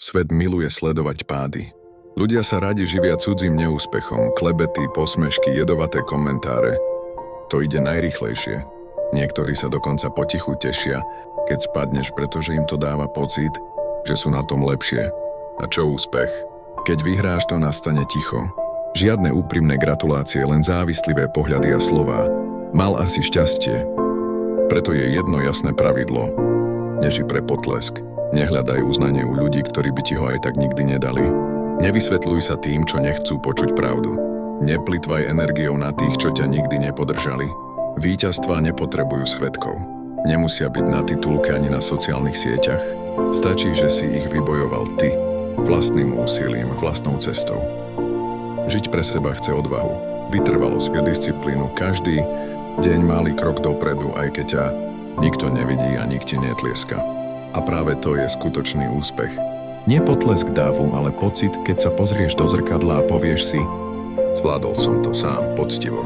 Svet miluje sledovať pády. Ľudia sa radi živia cudzím neúspechom, klebety, posmešky, jedovaté komentáre. To ide najrýchlejšie. Niektorí sa dokonca potichu tešia, keď spadneš, pretože im to dáva pocit, že sú na tom lepšie. A čo úspech? Keď vyhráš, to nastane ticho. Žiadne úprimné gratulácie, len závislivé pohľady a slová. Mal asi šťastie. Preto je jedno jasné pravidlo. Neži pre potlesk. Nehľadaj uznanie u ľudí, ktorí by ti ho aj tak nikdy nedali. Nevysvetľuj sa tým, čo nechcú počuť pravdu. Neplitvaj energiou na tých, čo ťa nikdy nepodržali. Víťazstvá nepotrebujú svedkov. Nemusia byť na titulke ani na sociálnych sieťach. Stačí, že si ich vybojoval ty. Vlastným úsilím, vlastnou cestou. Žiť pre seba chce odvahu, vytrvalosť a disciplínu. Každý deň malý krok dopredu, aj keď ťa nikto nevidí a nik ti netlieska. A práve to je skutočný úspech. Nie potlesk dávu, ale pocit, keď sa pozrieš do zrkadla a povieš si: zvládol som to sám, poctivo.